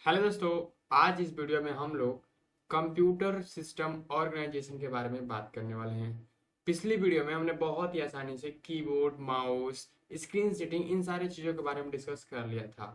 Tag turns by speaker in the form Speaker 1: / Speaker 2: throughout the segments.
Speaker 1: Hello दोस्तों। आज इस वीडियो में हम लोग कंप्यूटर सिस्टम ऑर्गेनाइजेशन के बारे में बात करने वाले हैं। पिछली वीडियो में हमने बहुत ही आसानी से कीबोर्ड, माउस, स्क्रीन सेटिंग, इन सारी चीज़ों के बारे में डिस्कस कर लिया था।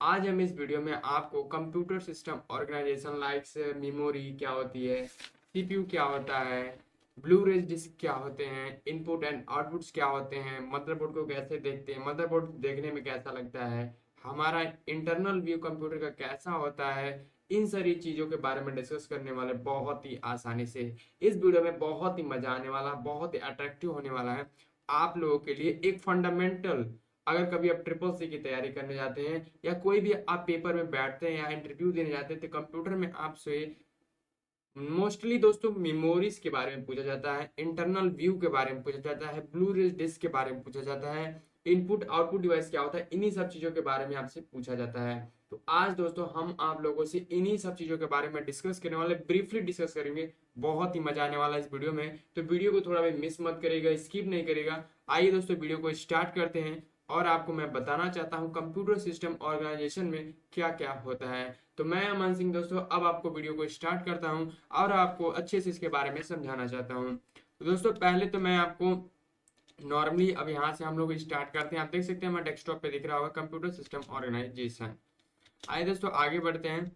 Speaker 1: आज हम इस वीडियो में आपको computer system organisation like memory क्या होती है, सीपीयू क्या होता है, ब्लूरेज डिस्क क्या होते हैं, इनपुट एंड आउटपुट्स क्या होते हैं, मदरबोर्ड को कैसे देखते हैं, मदरबोर्ड देखने में कैसा लगता है, हमारा इंटरनल व्यू कंप्यूटर का कैसा होता है, इन सारी चीज़ों के बारे में डिस्कस करने वाले बहुत ही आसानी से। इस वीडियो में बहुत ही मजा आने वाला, बहुत ही अट्रैक्टिव होने वाला है आप लोगों के लिए। एक फंडामेंटल, अगर कभी आप ट्रिपल सी की तैयारी करने जाते हैं या कोई भी आप पेपर में बैठते हैं या इंटरव्यू देने जाते हैं तो कंप्यूटर में आपसे मोस्टली दोस्तों मेमोरीज के बारे में पूछा जाता है, इंटरनल व्यू के बारे में पूछा जाता है, ब्लू रेज डिस्क के बारे में पूछा जाता है, इनपुट आउटपुट डिवाइस क्या होता है, इन्हीं सब चीजों के बारे में आपसे पूछा जाता है। तो आज दोस्तों हम आप लोगों से इन्हीं सब चीजों के बारे में डिस्कस करने वाले, ब्रीफली डिस्कस करेंगे। बहुत ही मजा आने वाला है इस वीडियो में, तो वीडियो को थोड़ा भी मिस मत करेगा, स्किप नहीं करेगा। आइए दोस्तों वीडियो को स्टार्ट करते हैं और आपको मैं बताना चाहता हूँ कंप्यूटर सिस्टम ऑर्गेनाइजेशन में क्या क्या होता है। तो मैं अमन सिंह दोस्तों अब आपको वीडियो को स्टार्ट करता हूँ और आपको अच्छे से इसके बारे में समझाना चाहता हूँ। तो दोस्तों पहले तो मैं आपको नॉर्मली अब यहाँ से हम लोग स्टार्ट करते हैं। आप देख सकते हैं हमारे डेस्कटॉप पे दिख रहा होगा कंप्यूटर सिस्टम ऑर्गेनाइजेशन। आइए दोस्तों आगे बढ़ते हैं।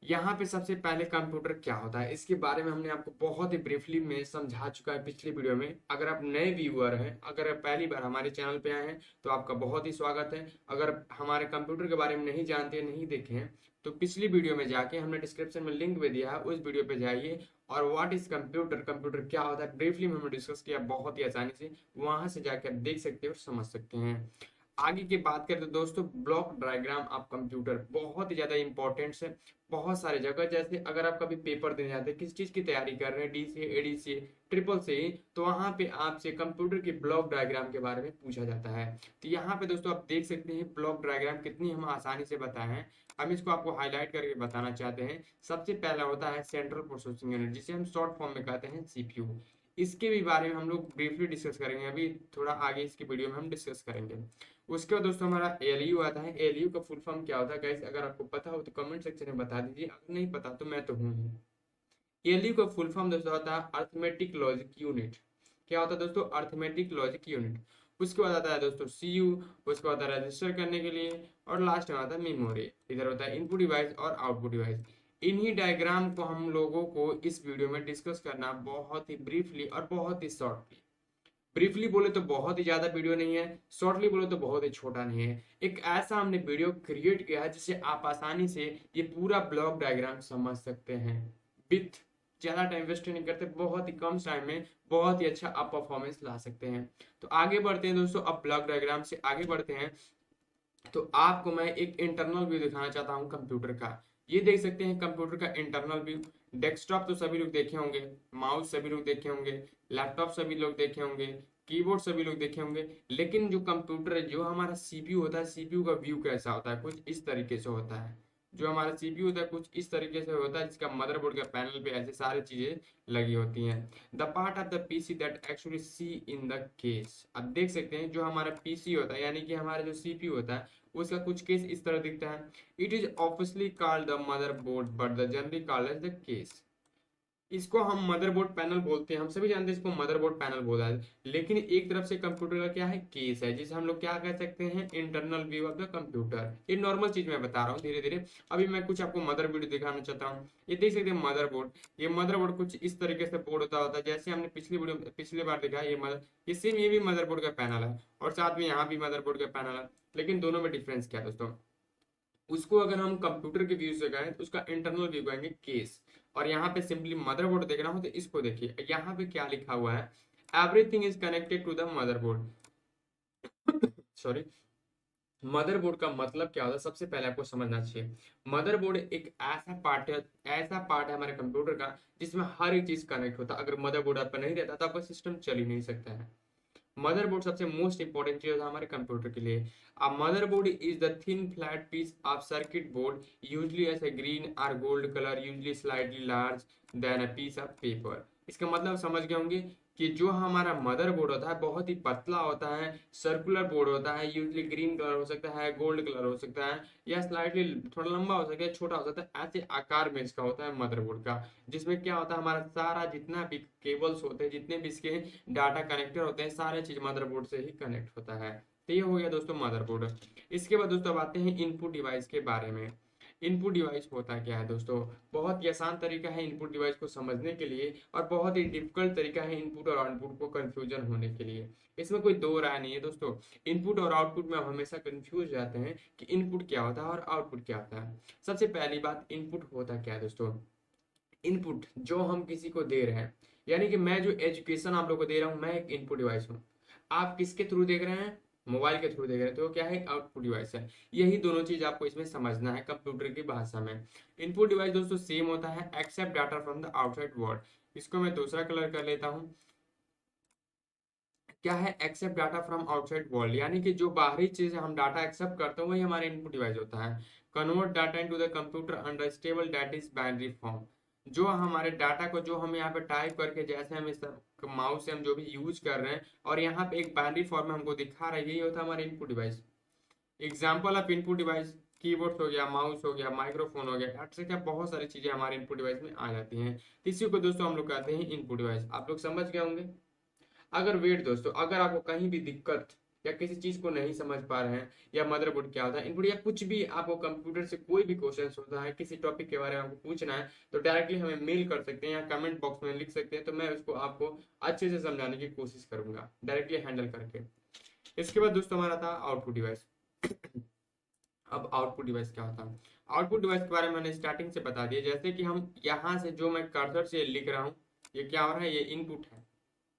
Speaker 1: यहाँ पे सबसे पहले कंप्यूटर क्या होता है इसके बारे में हमने आपको बहुत ही ब्रीफली में समझा चुका है पिछली वीडियो में। अगर आप नए व्यूअर हैं, अगर आप पहली बार हमारे चैनल पे आए हैं तो आपका बहुत ही स्वागत है। अगर हमारे कंप्यूटर के बारे में नहीं जानते, नहीं देखे हैं, तो पिछली वीडियो में जाके हमने डिस्क्रिप्शन में लिंक भी दिया है, उस वीडियो पे जाइए और व्हाट इज कंप्यूटर, कंप्यूटर क्या होता है ब्रीफली में हमने डिस्कस किया बहुत ही आसानी से। वहां से जाके आप देख सकते हैं और समझ सकते हैं। आगे की बात करें तो दोस्तों ब्लॉक डायग्राम ऑफ कंप्यूटर बहुत ही ज्यादा इंपॉर्टेंट है। बहुत सारे जगह, जैसे अगर आप कभी पेपर देने जाते हैं, किस चीज की तैयारी कर रहे हैं, D C ADC triple C, तो वहां पे आपसे कंप्यूटर के ब्लॉक डायग्राम के बारे में पूछा जाता है। तो यहाँ पे दोस्तों आप देख सकते हैं ब्लॉक डायग्राम कितनी हम आसानी से बताए हैं। हम इसको आपको हाईलाइट करके बताना चाहते हैं। सबसे पहला होता है सेंट्रल प्रोसेसिंग यूनिट, जिसे हम शॉर्ट फॉर्म में कहते हैं सीपीयू। इसके भी बारे में हम लोग ब्रीफली डिस्कस करेंगे, अभी थोड़ा आगे इसकी वीडियो में हम डिस्कस करेंगे। उसके बाद दोस्तों हमारा एलयू आता है। एलयू का फुल फॉर्म क्या होता है गाइस, अगर आपको पता हो तो कमेंट सेक्शन में बता दीजिए, अगर नहीं पता तो मैं तो हूँ ही। एलयू का फुल फॉर्म दोस्तों होता है अर्थमेटिक लॉजिक यूनिट। क्या होता है दोस्तों, अर्थमेटिक लॉजिक यूनिट। उसके बाद आता है दोस्तों सीयू, उसके बाद आता है रजिस्टर करने के लिए, और लास्ट में आता है मेमोरी। इधर होता है इनपुट डिवाइस और आउटपुट डिवाइस। इन्हीं डायग्राम को हम लोगों को इस वीडियो में डिस्कस करना बहुत ही ब्रीफली और बहुत ही शॉर्टली। ब्रीफली बोले तो बहुत ही ज्यादा वीडियो नहीं है, शॉर्टली बोले तो बहुत ही छोटा नहीं है। एक ऐसा हमने वीडियो क्रिएट किया है जिससे आप आसानी से ये पूरा ब्लॉक डायग्राम समझ सकते हैं। विथ ज्यादा टाइम वेस्ट नहीं करते, बहुत ही कम टाइम में बहुत ही अच्छा आप परफॉर्मेंस ला सकते हैं। तो आगे बढ़ते हैं दोस्तों, अब ब्लॉक डायग्राम से आगे बढ़ते हैं। तो आपको मैं एक इंटरनल व्यू दिखाना चाहता हूँ कंप्यूटर का। ये देख सकते हैं कंप्यूटर का इंटरनल व्यू। डेस्कटॉप तो सभी लोग देखे होंगे, माउस सभी लोग देखे होंगे, लैपटॉप सभी लोग देखे होंगे, कीबोर्ड सभी लोग देखे होंगे। लेकिन जो कंप्यूटर है, जो हमारा सीपीयू होता है, सीपीयू का व्यू कैसा होता है, कुछ इस तरीके से होता है। जो हमारा सीपीयू होता है कुछ इस तरीके से होता है, जिसका मदरबोर्ड के पैनल पे ऐसे सारी चीजें लगी होती हैं। The part of the PC that actually see in the case. अब देख सकते हैं जो हमारा पीसी होता है, यानी कि हमारा जो सीपीयू होता है, उसका कुछ केस इस तरह दिखता है। It is officially called the motherboard but the generally called as the case. इसको हम मदरबोर्ड पैनल बोलते हैं, हम सभी जानते हैं इसको मदरबोर्ड पैनल बोला है। लेकिन एक तरफ से कंप्यूटर का क्या है, केस है, जिसे हम लोग क्या कह सकते हैं, internal view of the computer. ये नॉर्मल चीज मैं बता रहा हूँ धीरे धीरे। अभी मैं कुछ आपको मदर वीडियो दिखाना चाहता हूँ। ये देख सकते हैं मदरबोर्ड। ये मदरबोर्ड कुछ इस तरीके से बोर्ड होता है, जैसे हमने पिछली बार देखा। ये मदर, ये सेम ये भी मदरबोर्ड का पैनल है और साथ में यहाँ भी मदरबोर्ड का पैनल है। लेकिन दोनों में डिफरेंस क्या है दोस्तों, उसको अगर हम कंप्यूटर के व्यू से कहें तो उसका इंटरनल व्यू कहेंगे केस। और यहाँ पे सिंपली मदरबोर्ड देखना हो तो इसको देखिए, यहाँ पे क्या लिखा हुआ है, everything is connected to the motherboard. Sorry. Motherboard का मतलब क्या होता है, सबसे पहले आपको समझना चाहिए। मदरबोर्ड एक ऐसा पार्ट है हमारे कंप्यूटर का जिसमें हर एक चीज कनेक्ट होता है। अगर मदरबोर्ड आप पर नहीं रहता तो आपका सिस्टम चल ही नहीं सकता है। मदरबोर्ड सबसे मोस्ट इंपॉर्टेंट चीज होता है हमारे कंप्यूटर के लिए। A motherboard is the thin flat piece of circuit board usually as a green और gold colour usually slightly large than a piece of paper. इसका मतलब समझ गए होंगे कि जो हमारा मदरबोर्ड होता है बहुत ही पतला होता है, सर्कुलर बोर्ड होता है, यूजली ग्रीन कलर हो सकता है, गोल्ड कलर हो सकता है, या स्लाइटली थोड़ा लंबा हो सकता है, छोटा हो सकता है, ऐसे आकार में इसका होता है मदरबोर्ड का। जिसमें क्या होता है, हमारा सारा जितना भी केबल्स होते हैं, जितने भी इसके डाटा कनेक्टर होते हैं, सारे चीज मदरबोर्ड से ही कनेक्ट होता है। तो ये हो गया दोस्तों मदरबोर्ड। इसके बाद दोस्तों अब आते हैं इनपुट डिवाइस के बारे में। इनपुट डिवाइस होता क्या है दोस्तों? बहुत ही आसान तरीका है इनपुट डिवाइस को समझने के लिए, और बहुत ही डिफिकल्ट तरीका है इनपुट और आउटपुट को कंफ्यूजन होने के लिए। इसमें कोई दो राय नहीं है दोस्तों। इनपुट और आउटपुट में हम हमेशा कंफ्यूज जाते हैं कि इनपुट क्या होता है और आउटपुट क्या होता है। सबसे पहली बात, इनपुट होता क्या है दोस्तों? इनपुट जो हम किसी को दे रहे हैं, यानी कि मैं जो एजुकेशन आप लोगों को दे रहा हूँ, मैं एक इनपुट डिवाइस हूँ। आप किसके थ्रू देख रहे हैं? मोबाइल के थ्रू देख रहे हैं, तो क्या है? एक आउटपुट डिवाइस है। यही दोनों चीज आपको इसमें समझना है कंप्यूटर की भाषा में। इनपुट डिवाइस दोस्तों सेम होता है, accept data from the outside world. इसको मैं दूसरा कलर कर लेता हूँ। क्या है? Accept data from outside world, यानी कि जो बाहरी चीज हम डाटा एक्सेप्ट करते हैं वही हमारा इनपुट डिवाइस होता है। Convert data into the computer under stable data is binary form. जो हमारे डाटा को जो हम यहाँ पे टाइप करके, जैसे हम इस माउस से हम जो भी यूज कर रहे हैं और यहाँ पे एक बाइनरी फॉर्म में हमको दिखा रहा है, यही होता है हमारा input device. Example of input device, keyboard हो गया, माउस हो गया, माइक्रोफोन हो गया, ऐसे क्या बहुत सारी चीजें हमारे इनपुट डिवाइस में आ जाती हैं। इसी को दोस्तों हम लोग कहते हैं इनपुट डिवाइस। आप लोग समझ गए होंगे। अगर वेट दोस्तों, अगर आपको कहीं भी दिक्कत या किसी चीज को नहीं समझ पा रहे हैं, या मदरबोर्ड क्या होता है, इनपुट, या कुछ भी आपको कंप्यूटर से कोई भी क्वेश्चन होता है, किसी टॉपिक के बारे में आपको पूछना है, तो डायरेक्टली हमें मेल कर सकते हैं या कमेंट बॉक्स में लिख सकते हैं, तो मैं उसको आपको अच्छे से समझाने की कोशिश करूंगा डायरेक्टली हैंडल करके। इसके बाद दोस्तों हमारा था आउटपुट डिवाइस। अब आउटपुट डिवाइस क्या होता है? आउटपुट डिवाइस के बारे में मैंने स्टार्टिंग से बता दिया। जैसे कि हम यहाँ से जो मैं कर्सर से लिख रहा हूँ, ये क्या हो रहा है? ये इनपुट है,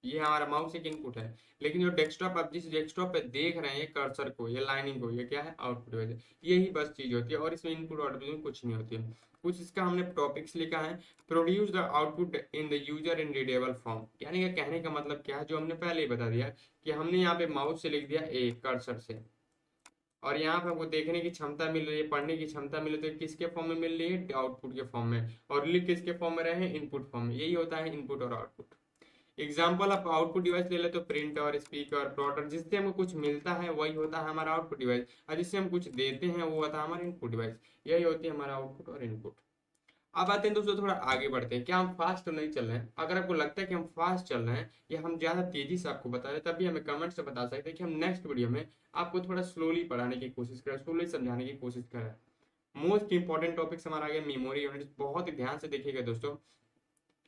Speaker 1: ये हमारा माउस एक इनपुट है। लेकिन जो डेस्कटॉप, आप जिस डेस्कटॉप पे देख रहे हैं ये कर्सर को, ये लाइनिंग को, ये क्या है? Output device. यही बस चीज होती है, और इसमें इनपुट आउटपुट में कुछ नहीं होती है। कुछ इसका हमने टॉपिक्स लिखा है। Produce the output in the user in readable form, यानी कि कहने का मतलब क्या है, जो हमने पहले ही बता दिया कि हमने यहाँ पे माउस से लिख दिया ए कर्सर से, और यहाँ पे हमको देखने की क्षमता मिल रही है, पढ़ने की क्षमता मिल रही है, तो किसके फॉर्म में मिल रही है? आउटपुट के फॉर्म में। और लिख किसके फॉर्म में रहे हैं? इनपुट फॉर्म में। यही होता है इनपुट और आउटपुट। एग्जाम्पल आप आउटपुट डिवाइस ले ले तो प्रिंटर, स्पीकर, प्लॉटर, जिससे हमको कुछ मिलता है वही होता है हमारा आउटपुट डिवाइस, और जिससे हम कुछ देते हैं वो होता है हमारा इनपुट डिवाइस। यही होती है हमारा आउटपुट और इनपुट। अब आते हैं दोस्तों, थोड़ा आगे बढ़ते हैं। क्या हम फास्ट तो नहीं चल रहे हैं? अगर आपको लगता है कि हम फास्ट चल रहे हैं या हम ज्यादा तेजी से आपको बता रहे हैं, तब भी हमें कमेंट से बता सकते हैं कि हम नेक्स्ट वीडियो में आपको थोड़ा स्लोली पढ़ाने की कोशिश करें, स्लोली समझाने की कोशिश करें। मोस्ट इंपॉर्टेंट टॉपिक्स हमारा आगे मेमोरी यूनिट, बहुत ही ध्यान से देखिएगा दोस्तों।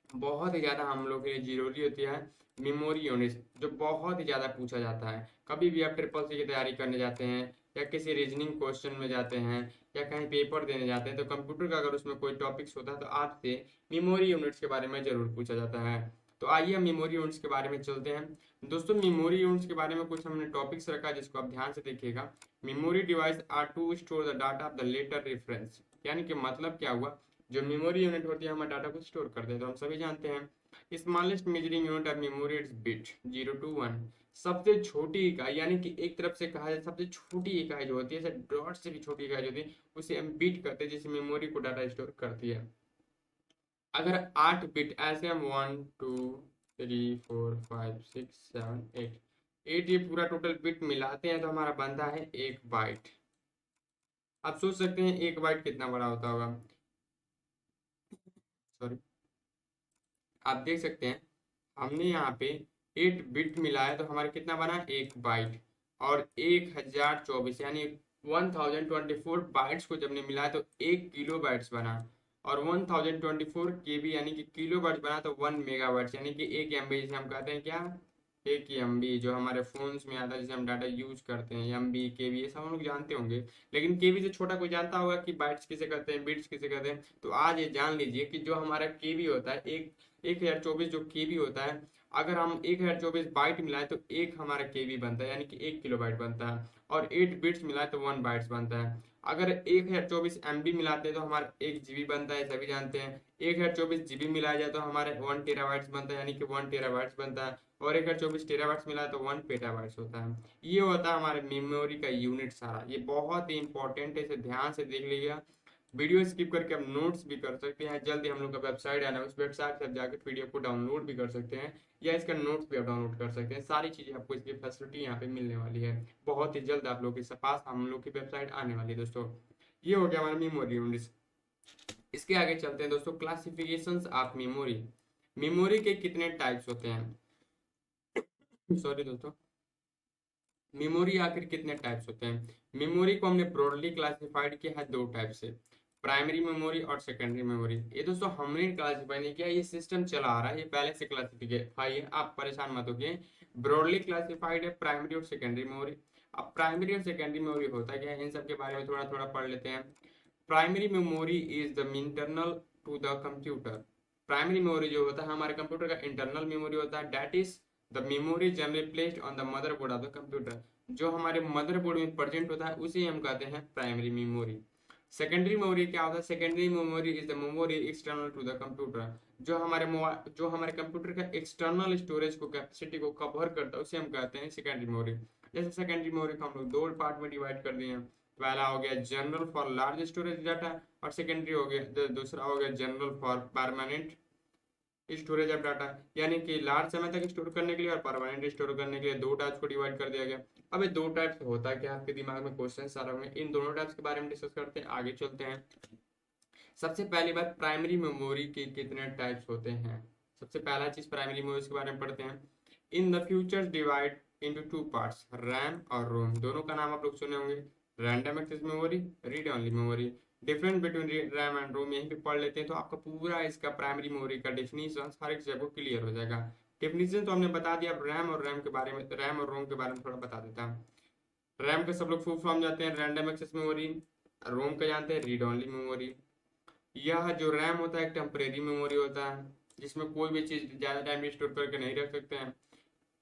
Speaker 1: बहुत ही ज़्यादा हम लोग के लिए जरूरी होती है मेमोरी यूनिट, जो बहुत ही ज़्यादा पूछा जाता है। कभी भी आप ट्रिपल सी की तैयारी करने जाते हैं, या किसी रीजनिंग क्वेश्चन में जाते हैं, या कहीं पेपर देने जाते हैं, तो कंप्यूटर का अगर उसमें कोई टॉपिक्स होता है तो आपसे मेमोरी यूनिट्स के बारे में जरूर पूछा जाता है। तो आइए हम मेमोरी यूनिट्स के बारे में चलते हैं। दोस्तों मेमोरी यूनिट्स के बारे में कुछ हमने टॉपिक्स रखा है, जिसको आप ध्यान से देखिएगा। Memory device are to store the data of the later reference, यानी कि मतलब क्या हुआ? जो मेमोरी यूनिट होती है हमारे डाटा को स्टोर करते हैं, तो हम सभी जानते हैं smallest measuring unit of memory it's bit 0 to 1। सबसे छोटी इकाई, यानी कि एक तरफ से कहा जाए सबसे छोटी इकाई जो होती है, जैसे डॉट से भी छोटी इकाई जो होती है, उसे हम बिट कहते हैं, जिसे मेमोरी को डाटा स्टोर करती है। अगर 8 बिट, ऐसे हम 1 2 3 4 5 6 7 8 8 ये पूरा टोटल बिट मिलाते हैं तो हमारा बनता है 1 बाइट। आप सोच सकते हैं 1 बाइट कितना बड़ा होता होगा। सॉरी, आप देख सकते हैं हमने यहाँ पे 8 बिट मिलाया तो हमारा कितना बना? 1 बाइट। और 1024 यानी 1024 बाइट्स को जब ने मिलाया तो 1 किलो बाइट्स बना। और 1024 KB यानी कि किलो बाइट्स बना तो 1 मेगाबाइट्स, यानी कि 1 MB, जिसे हम कहते हैं क्या? 1 MB जो हमारे फोन्स में आता है, जिसे हम डाटा यूज करते हैं। MB, KB ये सब हम लोग जानते होंगे, लेकिन KB से छोटा कोई जानता होगा कि बाइट्स किसे कहते हैं, बिट्स किसे कहते हैं? तो आज ये जान लीजिए कि जो हमारा KB होता है, 1024 जो KB होता है, अगर हम 1024 बाइट मिलाए तो एक हमारा KB बनता है, यानी कि 1 किलो बाइट बनता है। और 8 बिट्स मिलाए तो 1 बाइट्स बनता है। अगर 1024 MB मिलाते हैं तो हमारा 1 GB बनता है, सभी जानते हैं। 1024 GB मिलाया जाए तो हमारे 1 टेराबाइट्स बनता है, यानी कि 1 टेराबाइट्स बनता है। और 1024 टेराबाइट्स मिलाए तो 1 पेटाबाइट्स होता है। ये होता है हमारे मेमोरी का यूनिट सारा। ये बहुत ही इंपॉर्टेंट है, इसे ध्यान से देख लीजिएगा। वीडियो स्किप करके आप नोट्स भी कर सकते हैं। जल्दी हम लोग का वेबसाइट आना है, उस वेबसाइट से आप जाकर पीडीएफ को डाउनलोड भी कर सकते हैं या इसका नोट्स भी आप डाउनलोड कर सकते हैं। सारी चीज़ें आपको इसकी फैसिलिटी यहाँ पे मिलने वाली है। बहुत ही जल्द आप लोग के पास हम लोग की वेबसाइट आने वाली है दोस्तों। ये हो गया हमारा मेमोरी यूनिट। इसके आगे चलते हैं दोस्तों, क्लासिफिकेशंस ऑफ मेमोरी। मेमोरी के कितने टाइप्स होते हैं, सॉरी दोस्तों, मेमोरी आखिर कितने टाइप्स होते हैं। मेमोरी को हमने ब्रॉडली क्लासिफाइड किया है दो टाइप से, प्राइमरी मेमोरी और सेकेंडरी मेमोरी। ये दोस्तों हमने क्लासिफाई नहीं किया, ये सिस्टम चला आ रहा है, ये पहले से क्लासिफाई है, आप परेशान मत होइए। ब्रॉडली क्लासिफाइड है प्राइमरी और सेकेंडरी मेमोरी। अब प्राइमरी और सेकेंडरी मेमोरी होता क्या है, इन सब के बारे में थोड़ा थोड़ा पढ़ लेते हैं। Primary memory is the internal to the computer. Primary memory जो होता है हमारे कंप्यूटर का इंटरनल मेमोरी होता है, that is the memory generally placed on the motherboard of the computer. जो हमारे मदरबोर्ड में प्रेजेंट होता है उसे हम कहते हैं प्राइमरी मेमोरी। सेकेंडरी मेमोरी क्या होता है, secondary memory is the memory external to the computer. जो हमारे कंप्यूटर का एक्सटर्नल स्टोरेज को कैपेसिटी को कवर करता है उसे हम कहते हैं सेकेंडरी मेमोरी। जैसे सेकेंडरी मेमोरी को हम लोग दो पार्ट में डिवाइड कर दिए हैं। पहला हो गया general for large storage data और सेकेंडरी हो गया, दूसरा हो गया general for permanent storage of data, यानी कि लार्ज समय तक स्टोर करने के लिए और परमानेंट स्टोर करने के लिए दो टाइप्स को डिवाइड कर दिया गया। अब ये दो टाइप्स होता है क्या, आपके दिमाग में क्वेश्चन आ रहे होंगे, इन दोनों टाइप्स के बारे में डिस्कस करते हैं, आगे चलते हैं। सबसे पहली बात, प्राइमरी मेमोरी के कितने टाइप्स होते हैं। सबसे पहला चीज प्राइमरी मेमोरी के बारे में पढ़ते हैं। In the future divide into two parts, RAM और रोम। दोनों का नाम आप लोग सुने होंगे, random access memory, read only memory. Difference between RAM and ROM यहीं पे पढ़ लेते हैं तो आपका पूरा इसका प्राइमरी मेमोरी का डेफिनेशन हर एक जगह क्लियर हो जाएगा। डेफिनेशन तो हमने बता दिया, रैम और रैम के बारे में, रैम और रोम के बारे में थोड़ा बता देता हूँ। रैम का सब लोग फुल फॉर्म जानते हैं, रैंडम एक्सेस मेमोरी। रोम का जानते हैं, रीड ओनली मेमोरी। यह जो रैम होता है एक टेम्परेरी मेमोरी होता है जिसमें कोई भी चीज ज्यादा टाइम स्टोर करके नहीं रख सकते हैं।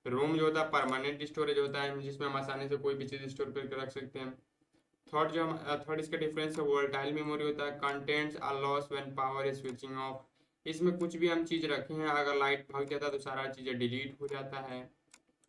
Speaker 1: रोम जो होता है परमानेंट स्टोरेज होता है जिसमें हम आसानी से कोई भी चीज स्टोर करके रख सकते हैं। थर्ड इसका डिफरेंस है, वोलेटाइल मेमोरी होता है, contents are loss when power is switching off. इसमें कुछ भी हम चीज रखे हैं अगर लाइट भाग जाता है तो सारा चीजें डिलीट हो जाता है।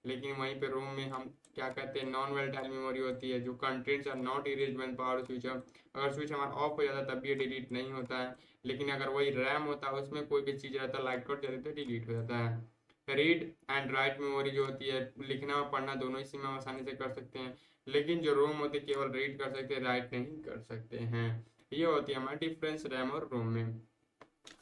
Speaker 1: लेकिन वहीं पे रोम में हम क्या कहते हैं, नॉन वोलेटाइल मेमोरी होती है, जो contents are not erase when power switch off. अगर स्विच हमारा ऑफ हो जाता है तब भी ये डिलीट नहीं होता है। लेकिन अगर वही रैम होता है उसमें कोई भी चीज रहता है, लाइट कट जाती है तो डिलीट हो जाता है। रीड एंड राइट मेमोरी जो होती है, लिखना और पढ़ना दोनों इसी में आसानी से कर सकते हैं। लेकिन जो रोम होती है केवल रीड कर सकते हैं, राइट नहीं कर सकते हैं। ये होती है हमारा डिफरेंस रैम और रोम में।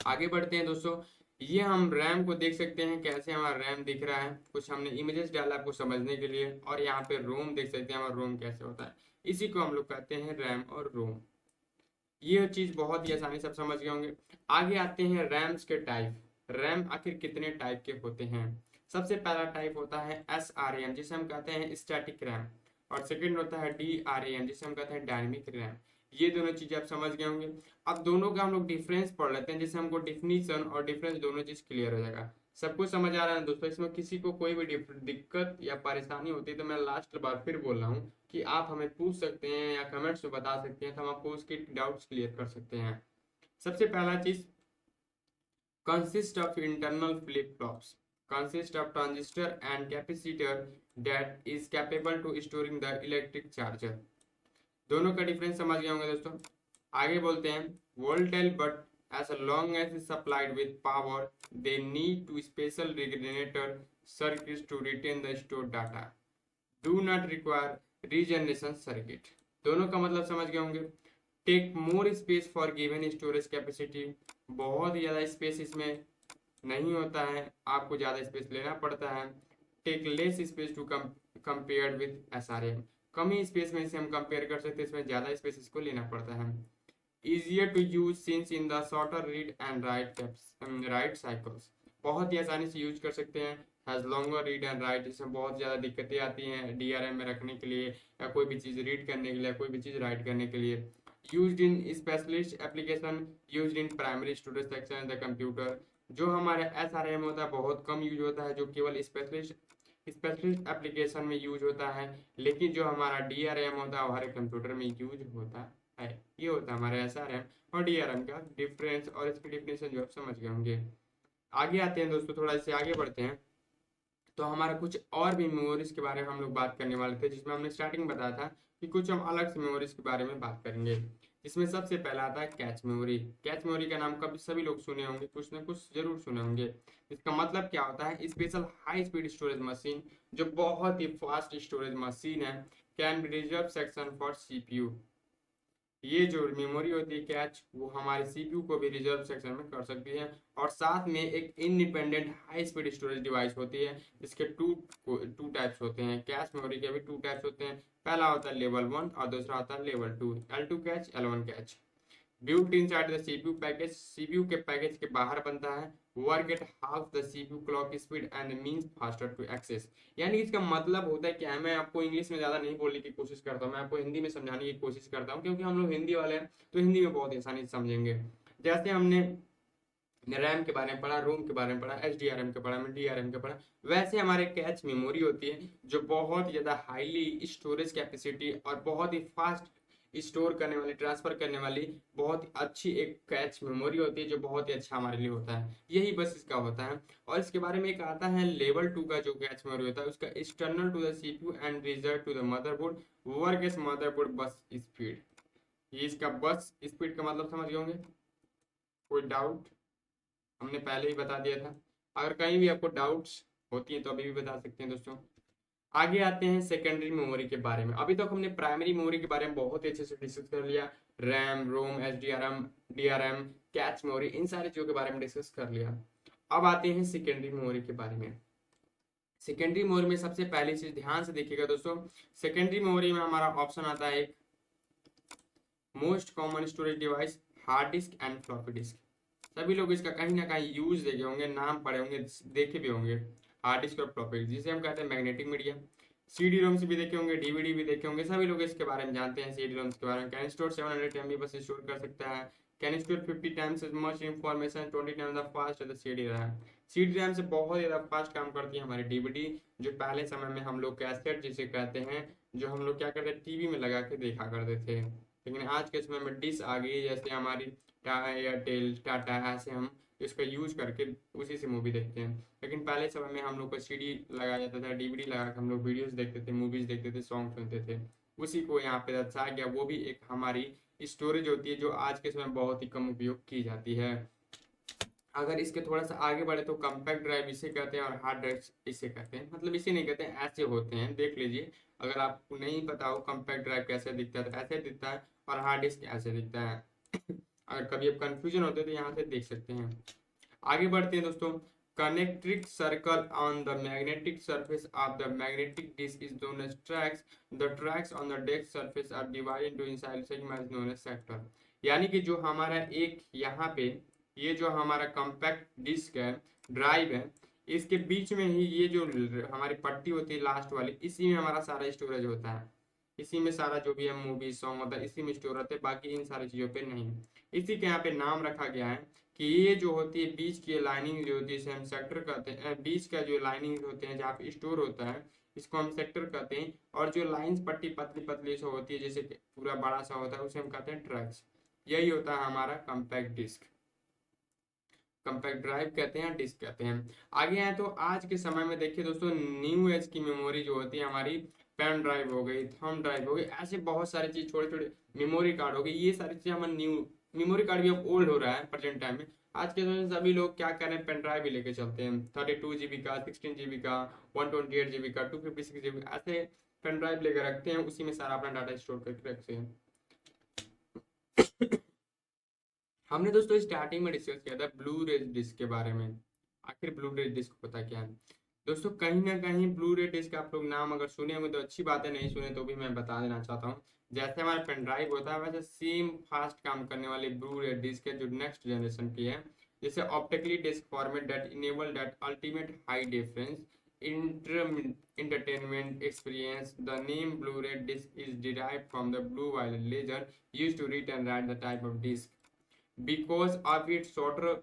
Speaker 1: आगे बढ़ते हैं दोस्तों, ये हम रैम को देख सकते हैं कैसे हमारा रैम दिख रहा है, कुछ हमने इमेजेस डाला आपको समझने के लिए, और यहाँ पे रोम देख सकते हैं हमारा रोम कैसे होता है। इसी को हम लोग कहते हैं रैम और रोम। ये चीज बहुत ही आसानी से आप समझ गए होंगे। आगे आते हैं रैम्स के टाइप। रैम आखिर कितने टाइप के होते हैं। सबसे पहला टाइप होता है SRAM जिसे हम कहते हैं स्टैटिक रैम, और सेकंड होता है DRAM जिसे हम कहते हैं डायनेमिक रैम। ये दोनों चीजें आप समझ गए होंगे। अब दोनों का हम लोग डिफरेंस पढ़ लेते हैं जिससे हमको डिफिनीशन और डिफरेंस दोनों चीज क्लियर हो जाएगा। सब कुछ समझ आ रहा है दोस्तों, इसमें किसी को कोई भी दिक्कत या परेशानी होती है तो मैं लास्ट बार फिर बोल रहा हूँ कि आप हमें पूछ सकते हैं या कमेंट्स में बता सकते हैं तो हम आपको उसके डाउट्स क्लियर कर सकते हैं। सबसे पहला चीज, consist of internal flip-flops, consist of transistor and capacitor that is capable to storing the electric charger। दोनों का डिफरेंस समझ गए होंगे दोस्तों। आगे बोलते हैं, volatile but as long as is supplied with power they need to special regenerator circuits to retain the stored data, do not require regeneration circuit। दोनों का मतलब समझ गए होंगे। Take more space for given storage capacity, बहुत ज़्यादा space इसमें नहीं होता है, आपको ज़्यादा स्पेस लेना पड़ता है। Take less space to compare with SRAM, कम ही स्पेस में इसे हम कंपेयर कर सकते हैं, इसमें ज़्यादा स्पेस इसको लेना पड़ता है। easier to use since in the shorter read and write cycles, बहुत ही आसानी से यूज कर सकते हैं। Has longer read and right, इसमें बहुत ज़्यादा दिक्कतें आती हैं DRM में रखने के लिए या कोई भी चीज़ रीड करने के लिए, कोई भी चीज़ राइट करने के लिए। Used in specialist application, used in primary storage section the computer. जो हमारा SRAM होता है बहुत कम यूज होता है, जो केवल स्पेशलिस्ट एप्लीकेशन में यूज होता है। लेकिन जो हमारा DRM होता है वो हर कंप्यूटर में यूज होता है। ये होता है हमारे SRAM और DRM का डिफरेंस, और इसकी डिफिनेशन जो आप समझ गए होंगे। आगे आते हैं दोस्तों, थोड़ा इससे आगे बढ़ते हैं तो हमारा कुछ और भी मेमोरीज के बारे में हम लोग बात करने वाले थे, जिसमें हमने स्टार्टिंग बताया था कि कुछ हम अलग से मेमोरीज के बारे में बात करेंगे। इसमें सबसे पहला आता है कैच मेमोरी। कैच मेमोरी का नाम कभी सभी लोग सुने होंगे, कुछ ना कुछ जरूर सुने होंगे। इसका मतलब क्या होता है, special high speed storage machine, जो बहुत ही फास्ट स्टोरेज मशीन है, can be reserve section for CPU. ये जो मेमोरी होती है कैच, वो हमारे सीपीयू को भी रिजर्व सेक्शन में कर सकती है। और साथ में एक independent high speed storage device होती है। इसके टू टाइप्स होते हैं, कैच मेमोरी के भी टू टाइप्स होते हैं। पहला होता है लेवल 1 और दूसरा होता है level 2, L2 cache, L1 cache. built inside the CPU package, CPU के पैकेज के बाहर बनता है। Work at half the CPU clock speed and means faster to access. यानी इसका मतलब होता है क्या है, मैं आपको इंग्लिश में ज़्यादा नहीं बोलने की कोशिश करता हूँ, मैं आपको हिंदी में समझाने की कोशिश करता हूँ, क्योंकि हम लोग हिंदी वाले हैं तो हिंदी में बहुत आसानी से समझेंगे। जैसे हमने रैम के बारे में पढ़ा, रोम के बारे में पढ़ा, HDRM के बारे में, DRM के पढ़ा, वैसे हमारे कैच मेमोरी होती है जो बहुत ज़्यादा हाईली स्टोरेज कैपेसिटी और बहुत ही फास्ट स्टोर करने वाली, ट्रांसफर करने वाली बहुत ही अच्छी एक कैच मेमोरी होती है, जो बहुत ही अच्छा हमारे लिए होता है। यही बस इसका होता है। और इसके बारे में एक आता है लेवल 2 का जो कैच मेमोरी होता है, उसका external to the CPU and reserve to the motherboard, work as motherboard bus speed. ये इसका बस स्पीड का मतलब समझ गए होंगे, कोई डाउट? हमने पहले ही बता दिया था। अगर कहीं भी आपको डाउट्स होती हैं तो अभी भी बता सकते हैं दोस्तों। आगे आते हैं सेकेंडरी मेमोरी के बारे में। अभी तक हमने प्राइमरी मेमोरी के बारे में बहुत ही अच्छे से डिस्कस कर लिया। रैम, रोम, HDRM, DRM, कैच मेमोरी, इन सारी चीज़ों के बारे में डिस्कस कर लिया। अब आते हैं सेकेंडरी मेमोरी के बारे में। सेकेंडरी मेमोरी में सबसे पहली चीज ध्यान से देखिएगा दोस्तों, सेकेंडरी मेमोरी में हमारा ऑप्शन आता है एक most common storage device, hard disk and floppy disk. सभी लोग इसका कहीं ना कहीं यूज देखे होंगे, नाम पढ़े होंगे, देखे भी होंगे। हार्ड डिस्क और फ्लॉपी डिस्क, जिसे हम कहते हैं मैग्नेटिक मीडिया। CD रोम्स भी देखे होंगे, DVD भी देखे होंगे, सभी लोग इसके बारे में जानते हैं। CD रोम्स के बारे में, कैन स्टोर 700 MB बस स्टोर कर सकता है। Can store 50 times as much information 20 times the fast the CD RAM. CD RAM से बहुत ज़्यादा फास्ट काम करती है हमारी DVD, जो पहले समय में हम लोग कैसेट जिसे कहते हैं, जो हम लोग क्या करते हैं, टीवी में लगा के देखा करते थे। लेकिन आज के समय में डिश आ गई, जैसे हमारी एयरटेल, टाटा, ऐसे हम इसका यूज करके उसी से मूवी देखते हैं। लेकिन पहले समय में हम लोग को CD लगाया जाता था, DVD लगा के हम लोग वीडियोस देखते थे, मूवीज देखते थे, सॉन्ग सुनते थे। उसी को यहाँ पे दर्शाया गया। वो भी एक हमारी स्टोरेज होती है जो आज के समय बहुत ही कम उपयोग की जाती है। अगर इसके थोड़ा सा आगे बढ़े तो कम्पैक्ट ड्राइव इसे कहते हैं और हार्ड ड्राइव इसे कहते हैं। मतलब इसे नहीं कहते हैं, ऐसे होते हैं, देख लीजिए। अगर आपको नहीं पता हो कम्पैक्ट ड्राइव कैसे दिखता है तो ऐसे दिखता है, और हार्ड डिस्क ऐसे दिखता है। अगर कभी आप कंफ्यूजन होते हैं तो यहाँ से देख सकते हैं। आगे बढ़ते हैं दोस्तों। Concentric circle on the magnetic surface of the magnetic disk is known as tracks. The tracks on the disk surface are divided into inside segments known as sector. यानी कि जो हमारा एक यहाँ पे ये जो हमारा कॉम्पैक्ट डिस्क है, ड्राइव है, इसके बीच में ही ये जो हमारी पट्टी होती है लास्ट वाली, इसी में हमारा सारा स्टोरेज होता है। इसी में सारा जो भी है मूवी सॉन्ग होता है, इसी में स्टोर होते हैं, बाकी इन सारी चीज़ों पे नहीं। इसी के यहाँ पे नाम रखा गया है कि ये जो होती है बीच की लाइनिंग जो होती है, इसे हम सेक्टर कहते हैं। बीच का जो लाइनिंग होते हैं जहाँ पे स्टोर होता है, इसको हम सेक्टर कहते हैं। और जो लाइंस पट्टी पतली पतली सा होती है, जैसे पूरा बड़ा सा होता है, उसे हम कहते हैं ट्रैक्स। यही होता है हमारा कॉम्पैक्ट डिस्क, कॉम्पैक्ट ड्राइव कहते हैं, डिस्क कहते हैं। आगे आए तो आज के समय में देखिए दोस्तों, न्यू एज की मेमोरी जो होती है हमारी, पेन ड्राइव हो गई, थंब ड्राइव हो गई, ऐसे बहुत सारी चीज, छोटे छोटे मेमोरी कार्ड हो गई, ये सारी चीजें हमारे न्यू। मेमोरी कार्ड भी अब ओल्ड हो रहा है प्रेजेंट टाइम में। आज के समय में सभी लोग क्या कर रहे हैं, पेन ड्राइव भी लेके चलते हैं। 32 GB का, 16 GB का, 128 GB का, 256 GB, ऐसे पेन ड्राइव लेकर रखते हैं, उसी में सारा अपना डाटा स्टोर करके रखते हैं। हमने दोस्तों स्टार्टिंग में डिस्कस किया था ब्लू रे डिस्क के बारे में। आखिर ब्लू रे डिस्क होता क्या है दोस्तों? कहीं ना कहीं ब्लू रे डिस्क आप लोग नाम अगर सुने होंगे तो अच्छी बात है, नहीं सुने तो भी मैं बता देना चाहता हूँ। जैसे हमारा पेन ड्राइव होता है, वैसे सेम फास्ट काम करने वाली ब्लू रे डिस्क है, जो नेक्स्ट जनरेशन की है। जैसे optically disc format that enable that ultimate high difference entertainment experience. The name Blu-ray disc is derived from the blue violet laser used to read and write the type of disc. Because of its shorter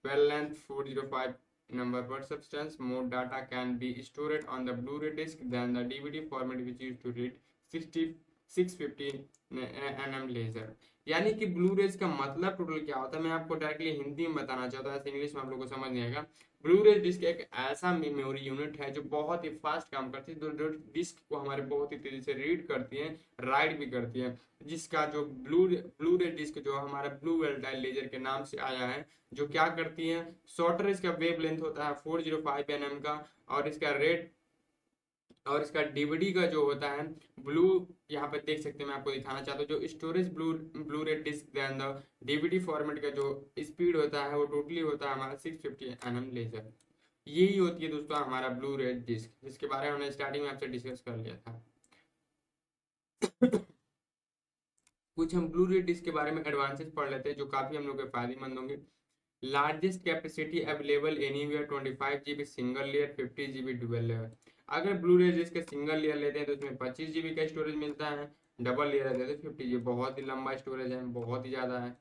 Speaker 1: wavelength 405 number per substance, more data can be stored on the Blu-ray disc than the DVD format which used to read 650 nm laser. यानी कि blue rays का मतलब total क्या होता है, मैं आपको directly Hindi में बताना चाहता हूँ, ऐसे इंग्लिश में आप लोगों को समझ नहीं आएगा। ब्लू रेज डिस्क एक ऐसा मेमोरी यूनिट है जो बहुत ही फास्ट काम करती है, जो डिस्क को हमारे बहुत ही तेजी से रीड करती है, राइट भी करती है। जिसका जो ब्लू रे डिस्क जो हमारा ब्लू वेल लेजर के नाम से आया है, जो क्या करती है, शॉर्टर इसका वेव लेंथ होता है 405 nm का, और इसका रेट और इसका डीवीडी का जो होता है ब्लू, यहाँ पे देख सकते हैं, मैं आपको दिखाना चाहता हूँ, जो storage Blu ray disc then the DVD format का जो स्पीड होता है वो टोटली होता है हमारा 650 nm लेजर। यही होती है दोस्तों हमारा ब्लू रे डिस्क, जिसके बारे में हमने स्टार्टिंग में आपसे डिस्कस कर लिया था। कुछ हम ब्लू रे डिस्क के बारे में एडवांसेस पढ़ लेते हैं जो काफी हम लोग के फायदेमंद होंगे। Largest capacity available anywhere 25 GB single layer, 50 GB dual layer. अगर ब्लू रे डिस्क का सिंगल लेयर लेते हैं तो उसमें 25 GB का स्टोरेज मिलता है, डबल लेयर लेते हैं तो 50 GB। बहुत ही लंबा स्टोरेज है, बहुत ही ज्यादा है।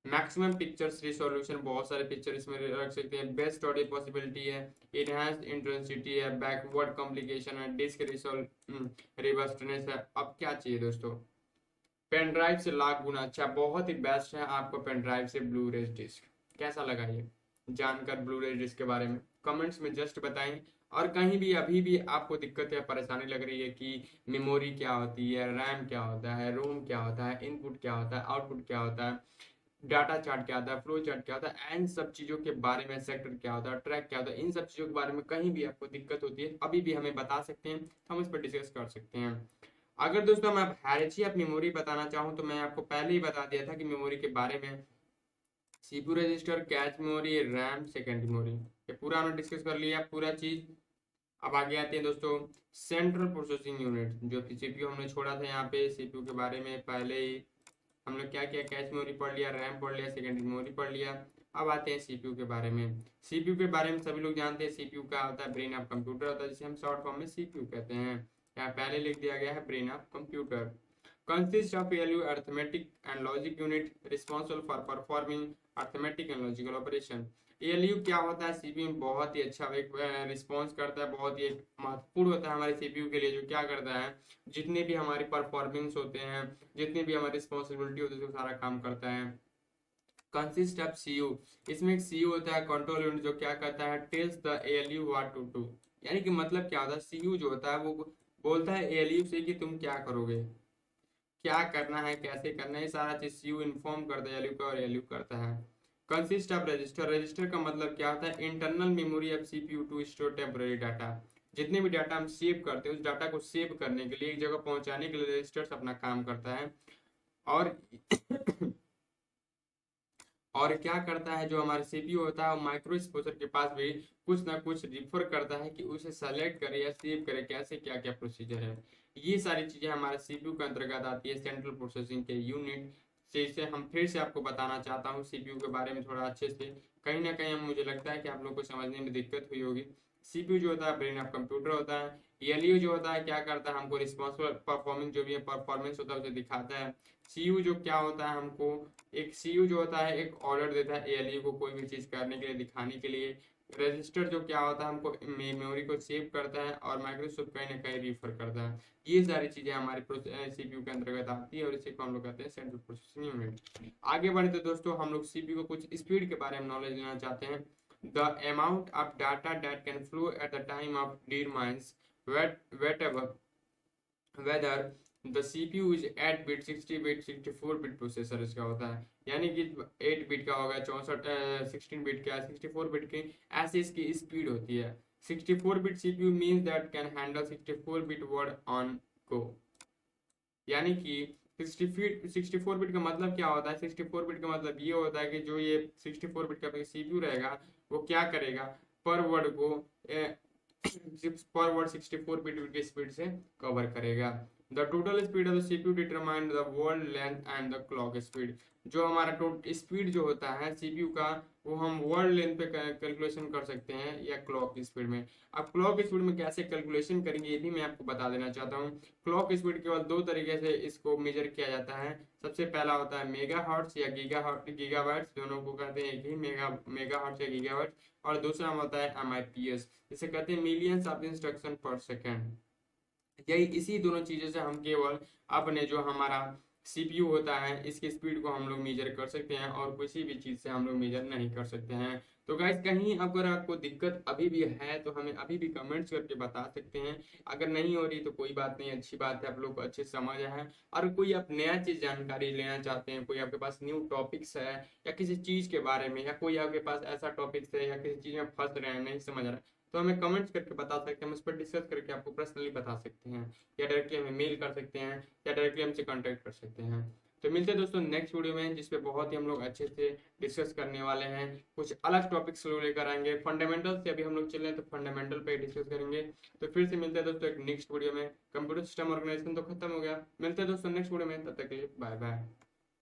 Speaker 1: मैक्सिमम पिक्चर्स रिसोल्यूशन, बहुत सारे पिक्चर इसमें रख सकते हैं। बेस्ट ऑडियो पॉसिबिलिटी है, इनहांस्ड इंटेंसिटी है, बैकवर्ड कॉम्प्लिकेशन है, डिस्क रिवर्सनेस है। अब क्या चाहिए दोस्तों, पेन ड्राइव से लाख गुना अच्छा, बहुत ही बेस्ट है आपको पेन ड्राइव से ब्लू रे डिस्क। कैसा लगा ये जानकर ब्लू रे डिस्क के बारे में, कमेंट्स में जस्ट बताएं। और कहीं भी अभी भी आपको दिक्कत या परेशानी लग रही है कि मेमोरी क्या होती है, रैम क्या होता है, रोम क्या होता है, इनपुट क्या होता है, आउटपुट क्या होता है, डाटा चार्ट क्या होता है, फ्लो चार्ट क्या होता है, इन सब चीजों के बारे में, सेक्टर क्या होता है, ट्रैक क्या होता है, इन सब चीजों के बारे में कहीं भी आपको दिक्कत होती है अभी भी हमें बता सकते हैं, हम इस पर डिस्कस कर सकते हैं। अगर दोस्तों मैं हायरार्ची ऑफ मेमोरी बताना चाहूँ तो मैं आपको पहले ही बता दिया था कि मेमोरी के बारे में, CPU register, cache memory, RAM, secondary memory, ये पूरा हमने डिस्कस कर लिया पूरा चीज। अब आगे आते हैं दोस्तों सेंट्रल प्रोसेसिंग यूनिट, जो कि सीपीयू हमने छोड़ा था यहाँ पे। सीपीयू के बारे में पहले ही हम लोग क्या किया, कैच मेमोरी पढ़ लिया, रैम पढ़ लिया, सेकेंडरी मेमोरी पढ़ लिया। अब आते हैं सीपीयू के बारे में। सीपीयू के बारे में सभी लोग जानते हैं, सीपीयू का होता है ब्रेन ऑफ कंप्यूटर होता है, जिसे हम शॉर्ट फॉर्म में सीपीयू कहते हैं। यहाँ पहले लिख दिया गया है brain of computer. Consists of ALU arithmetic and logic unit responsible for performing arithmetic and logical operation। ALU क्या होता है, सीपीयू में बहुत ही अच्छा एक रिस्पॉन्स करता है, बहुत ही एक महत्वपूर्ण होता है हमारे सीपीयू के लिए, जो क्या करता है, जितने भी हमारे परफॉर्मेंस होते हैं, जितनी भी हमारी रिस्पॉन्सिबिलिटी होती है, उसको सारा काम करता है। कंसिस्ट ऑफ सीयू, इसमें एक सीयू होता है कंट्रोल यूनिट, जो क्या करता है, tells the ALU what to do. यानी कि मतलब क्या होता है, सीयू जो होता है वो बोलता है एएलयू से कि तुम क्या करोगे, क्या करना है, कैसे करना है, ये सारा चीज सीयू इन्फॉर्म करता है एएलयू का, और एएलयू करता है। कंसिस्ट ऑफ रजिस्टर, रजिस्टर का मतलब क्या होता है, internal memory of CPU to store temporary data. जितने भी डाटा हम सेव करते हैं उस डाटा को सेव करने के लिए, एक जगह पहुंचाने के लिए रजिस्टर्स अपना काम करता है। और और क्या करता है, जो हमारा सीपीयू होता है वो माइक्रो एक्सप्लोजर के पास भी कुछ ना कुछ रिफर करता है कि उसे सेलेक्ट करे या सेव करे, कैसे क्या क्या प्रोसीजर है। ये सारी चीजें हमारे सीपीयू के अंतर्गत आती है, सेंट्रल प्रोसेसिंग के यूनिट से। इसे हम फिर से आपको बताना चाहता हूँ सीपीयू के बारे में थोड़ा अच्छे से, कहीं ना कहीं मुझे लगता है कि आप लोग को समझने में दिक्कत हुई होगी। सीपीयू जो होता है ब्रेन ऑफ कंप्यूटर होता है। एलयू जो होता है क्या करता है, हमको रिस्पॉन्सिबल परफॉर्मिंग जो भी है परफॉर्मेंस होता है उसे दिखाता है। सीयू जो क्या होता है, हमको एक सीयू जो होता है एक ऑर्डर देता है एएलयू को कोई भी चीज करने के लिए, दिखाने के लिए। रजिस्टर जो क्या होता है, हमको मेमोरी को सेव करता है, और माइक्रोसॉफ्ट कहीं ना कहीं रिफर करता है। ये सारी चीजें हमारे सीपीयू के अंतर्गत आती है, और इसी को हम लोग कहते हैं सेंट्रल प्रोसेसिंग यूनिट। आगे बढ़े तो दोस्तों हम लोग सीपीयू को कुछ स्पीड के बारे में नॉलेज लेना चाहते हैं। The amount of data that can flow at the time of determines whatever whether the CPU is 8 bit, 60 bit, 64 bit processor इसका होता है। यानी कि 8 बिट का होगा, 64 16 बिट का, 64 बिट की, ऐसे इसकी स्पीड होती है। 64 bit CPU means that can handle 64 bit word on go. यानी कि 64 बिट का मतलब क्या होता है, 64 बिट का मतलब ये होता है कि जो ये 64 बिट का सीपीयू रहेगा वो क्या करेगा, पर वर्ड को पर वर्ड 64 बिट की स्पीड से कवर करेगा। The total speed of the CPU determine the word length and the clock speed. जो हमारा टोटल स्पीड जो होता है सीपीयू का, वो हम वर्ड लेंथ पे कैलकुलेशन कर सकते हैं या क्लॉक स्पीड में। अब क्लॉक स्पीड में कैसे कैलकुलेशन करेंगे ये भी मैं आपको बता देना चाहता हूँ। क्लॉक स्पीड केवल दो तरीके से इसको मेजर किया जाता है। सबसे पहला होता है मेगा हर्ट्ज या गीगाहर्ट्ज, दोनों को कहते हैं एक ही, मेगा हर्ट्ज या गीगाहर्ट्ज। और दूसरा होता है एमआईपीएस, जिसे कहते हैं मिलियंस ऑफ इंस्ट्रक्शन पर सेकेंड। यही इसी दोनों चीजों से हम केवल अपने जो हमारा सीपीयू होता है, इसकी स्पीड को हम लोग मेजर कर सकते हैं और किसी भी चीज़ से हम लोग मेजर नहीं कर सकते हैं। तो गाइस कहीं अगर आपको दिक्कत अभी भी है तो हमें अभी भी कमेंट्स करके बता सकते हैं। अगर नहीं हो रही तो कोई बात नहीं, अच्छी बात है, आप लोग को अच्छे से समझ है। और कोई आप नया चीज़ जानकारी लेना चाहते हैं, कोई आपके पास न्यू टॉपिक्स है या किसी चीज़ के बारे में, या कोई आपके पास ऐसा टॉपिक्स है या किसी चीज़ में फंस रहे हैं, नहीं समझ रहे हैं, तो हमें कमेंट्स करके बता सकते हैं, हम उस पर डिस्कस करके आपको पर्सनली बता सकते हैं, या डायरेक्टली हमें मेल कर सकते हैं, या डायरेक्टली हमसे कांटेक्ट कर सकते हैं। तो मिलते हैं दोस्तों नेक्स्ट वीडियो में, जिसपे बहुत ही हम लोग अच्छे से डिस्कस करने वाले हैं। कुछ अलग टॉपिक्स लेकर आएंगे, फंडामेंटल से अभी हम लोग चल रहे हैं तो फंडामेंटल पे डिस्कस करेंगे। तो फिर से मिलते हैं दोस्तों एक नेक्स्ट वीडियो में। कंप्यूटर सिस्टम ऑर्गेनाइजेशन तो खत्म हो गया, मिलते हैं दोस्तों नेक्स्ट वीडियो में, तब तक के लिए बाय बाय।